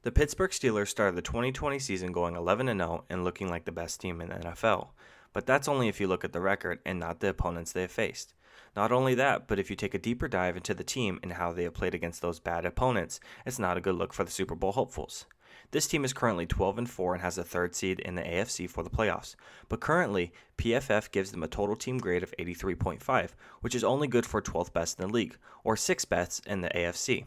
The Pittsburgh Steelers started the 2020 season going 11-0 and looking like the best team in the NFL. But that's only if you look at the record and not the opponents they have faced. Not only that, but if you take a deeper dive into the team and how they have played against those bad opponents, it's not a good look for the Super Bowl hopefuls. This team is currently 12-4 and has the third seed in the AFC for the playoffs. But currently, PFF gives them a total team grade of 83.5, which is only good for 12th best in the league, or 6th best in the AFC.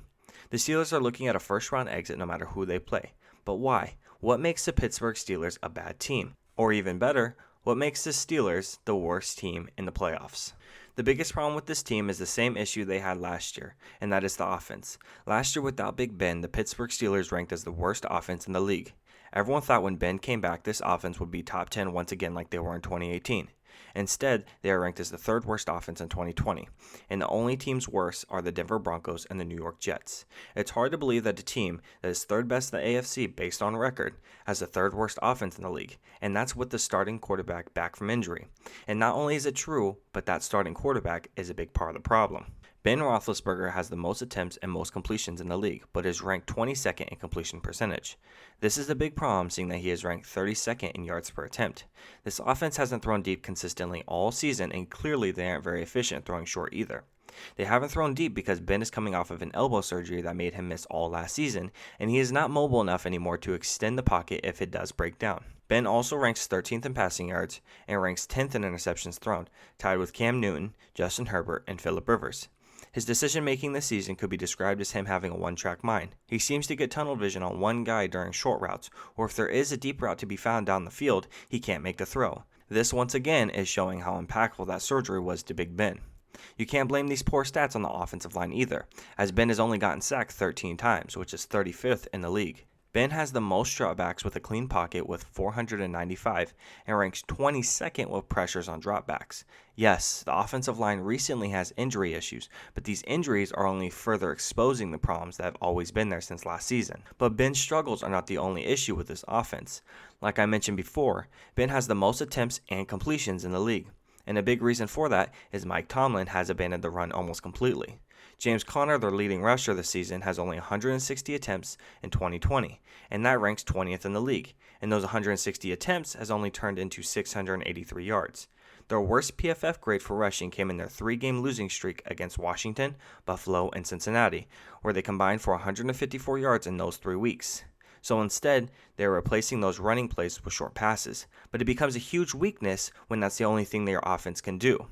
The Steelers are looking at a first-round exit no matter who they play. But why? What makes the Pittsburgh Steelers a bad team? Or even better, what makes the Steelers the worst team in the playoffs? The biggest problem with this team is the same issue they had last year, and that is the offense. Last year without Big Ben, the Pittsburgh Steelers ranked as the worst offense in the league. Everyone thought when Ben came back, this offense would be top 10 once again like they were in 2018. Instead, they are ranked as the third worst offense in 2020, and the only teams worse are the Denver Broncos and the New York Jets. It's hard to believe that a team that is third best in the AFC based on record has the third worst offense in the league, and that's with the starting quarterback back from injury. And not only is it true, but that starting quarterback is a big part of the problem. Ben Roethlisberger has the most attempts and most completions in the league, but is ranked 22nd in completion percentage. This is a big problem, seeing that he is ranked 32nd in yards per attempt. This offense hasn't thrown deep consistently all season, and clearly they aren't very efficient throwing short either. They haven't thrown deep because Ben is coming off of an elbow surgery that made him miss all last season, and he is not mobile enough anymore to extend the pocket if it does break down. Ben also ranks 13th in passing yards and ranks 10th in interceptions thrown, tied with Cam Newton, Justin Herbert, and Phillip Rivers. His decision-making this season could be described as him having a one-track mind. He seems to get tunnel vision on one guy during short routes, or if there is a deep route to be found down the field, he can't make the throw. This once again is showing how impactful that surgery was to Big Ben. You can't blame these poor stats on the offensive line either, as Ben has only gotten sacked 13 times, which is 35th in the league. Ben has the most dropbacks with a clean pocket with 495 and ranks 22nd with pressures on dropbacks. Yes, the offensive line recently has injury issues, but these injuries are only further exposing the problems that have always been there since last season. But Ben's struggles are not the only issue with this offense. Like I mentioned before, Ben has the most attempts and completions in the league. And a big reason for that is Mike Tomlin has abandoned the run almost completely. James Conner, their leading rusher this season, has only 160 attempts in 2020, and that ranks 20th in the league. And those 160 attempts has only turned into 683 yards. Their worst PFF grade for rushing came in their 3-game losing streak against Washington, Buffalo, and Cincinnati, where they combined for 154 yards in those 3 weeks. So instead, they're replacing those running plays with short passes, but it becomes a huge weakness when that's the only thing that your offense can do.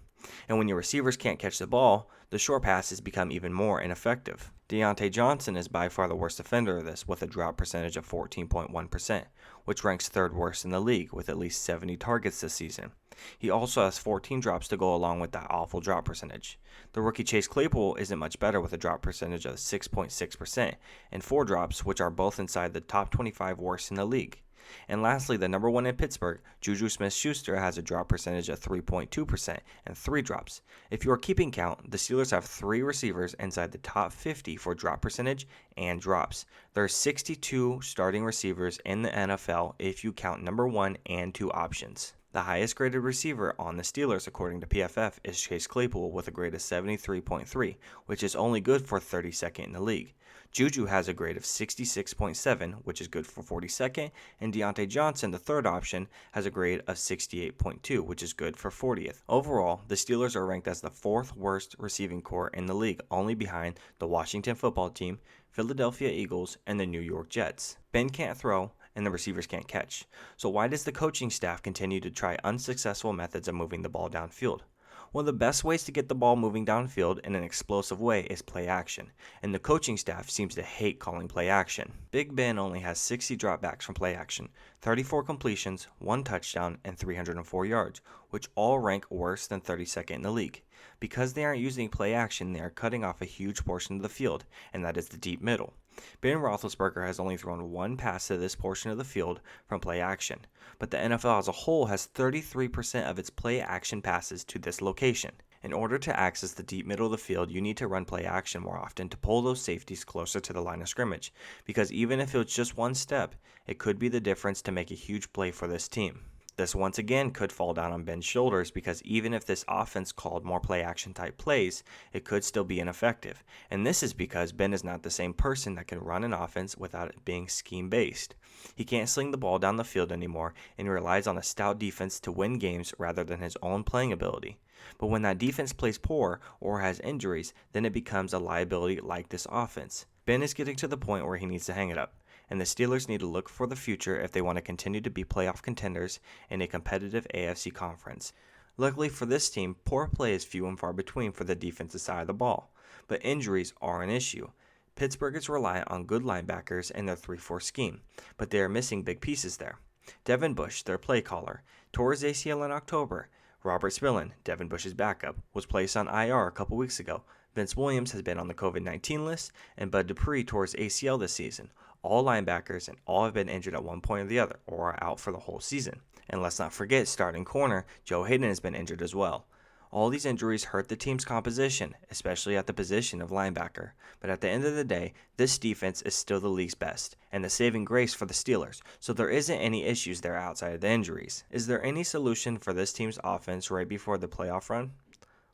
And when your receivers can't catch the ball, the short passes become even more ineffective. Deontay Johnson is by far the worst offender of this, with a drop percentage of 14.1%, which ranks third worst in the league with at least 70 targets this season. He also has 14 drops to go along with that awful drop percentage. The rookie Chase Claypool isn't much better with a drop percentage of 6.6% and 4 drops, which are both inside the top 25 worst in the league. And lastly, the number one in Pittsburgh, Juju Smith-Schuster, has a drop percentage of 3.2% and 3 drops. If you are keeping count, the Steelers have 3 receivers inside the top 50 for drop percentage and drops. There are 62 starting receivers in the NFL if you count number 1 and 2 options. The highest graded receiver on the Steelers, according to PFF, is Chase Claypool with a grade of 73.3, which is only good for 32nd in the league. Juju has a grade of 66.7, which is good for 42nd, and Deontay Johnson, the third option, has a grade of 68.2, which is good for 40th. Overall, the Steelers are ranked as the 4th worst receiving corps in the league, only behind the Washington football team, Philadelphia Eagles, and the New York Jets. Ben can't throw, and the receivers can't catch. So why does the coaching staff continue to try unsuccessful methods of moving the ball downfield? One of the best ways to get the ball moving downfield in an explosive way is play action, and the coaching staff seems to hate calling play action. Big Ben only has 60 dropbacks from play action, 34 completions, 1 touchdown, and 304 yards, which all rank worse than 32nd in the league. Because they aren't using play action, they are cutting off a huge portion of the field, and that is the deep middle. Ben Roethlisberger has only thrown 1 pass to this portion of the field from play action, but the NFL as a whole has 33% of its play action passes to this location. In order to access the deep middle of the field, you need to run play action more often to pull those safeties closer to the line of scrimmage, because even if it's just one step, it could be the difference to make a huge play for this team. This once again could fall down on Ben's shoulders because even if this offense called more play action type plays, it could still be ineffective. And this is because Ben is not the same person that can run an offense without it being scheme based. He can't sling the ball down the field anymore and relies on a stout defense to win games rather than his own playing ability. But when that defense plays poor or has injuries, then it becomes a liability like this offense. Ben is getting to the point where he needs to hang it up, and the Steelers need to look for the future if they want to continue to be playoff contenders in a competitive AFC conference. Luckily for this team, poor play is few and far between for the defensive side of the ball, but injuries are an issue. Pittsburgh is reliant on good linebackers in their 3-4 scheme, but they are missing big pieces there. Devin Bush, their play caller, tore his ACL in October. Robert Spillane, Devin Bush's backup, was placed on IR a couple weeks ago. Vince Williams has been on the COVID-19 list, and Bud Dupree tore his ACL this season. All linebackers and all have been injured at one point or the other, or are out for the whole season. And let's not forget, starting corner, Joe Hayden has been injured as well. All these injuries hurt the team's composition, especially at the position of linebacker. But at the end of the day, this defense is still the league's best, and the saving grace for the Steelers, so there isn't any issues there outside of the injuries. Is there any solution for this team's offense right before the playoff run?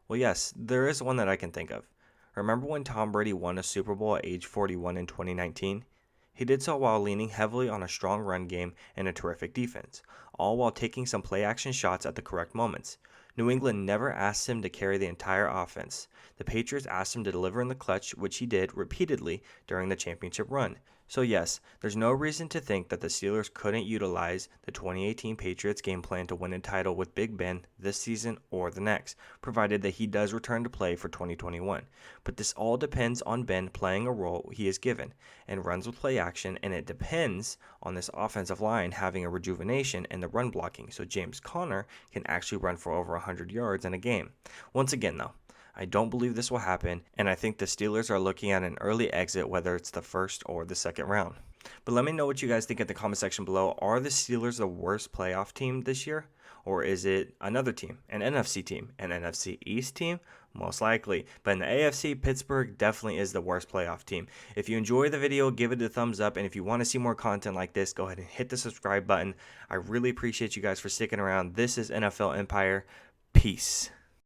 Well, yes, there is one that I can think of. Remember when Tom Brady won a Super Bowl at age 41 in 2019? He did so while leaning heavily on a strong run game and a terrific defense, all while taking some play-action shots at the correct moments. New England never asked him to carry the entire offense. The Patriots asked him to deliver in the clutch, which he did repeatedly during the championship run. So yes, there's no reason to think that the Steelers couldn't utilize the 2018 Patriots game plan to win a title with Big Ben this season or the next, provided that he does return to play for 2021. But this all depends on Ben playing a role he is given, and runs with play action, and it depends on this offensive line having a rejuvenation in the run blocking, so James Conner can actually run for over 100 yards in a game. Once again though, I don't believe this will happen, and I think the Steelers are looking at an early exit, whether it's the first or the second round. But let me know what you guys think in the comment section below. Are the Steelers the worst playoff team this year? Or is it another team, an NFC team, an NFC East team? Most likely. But in the AFC, Pittsburgh definitely is the worst playoff team. If you enjoyed the video, give it a thumbs up. And if you want to see more content like this, go ahead and hit the subscribe button. I really appreciate you guys for sticking around. This is NFL Empire. Peace.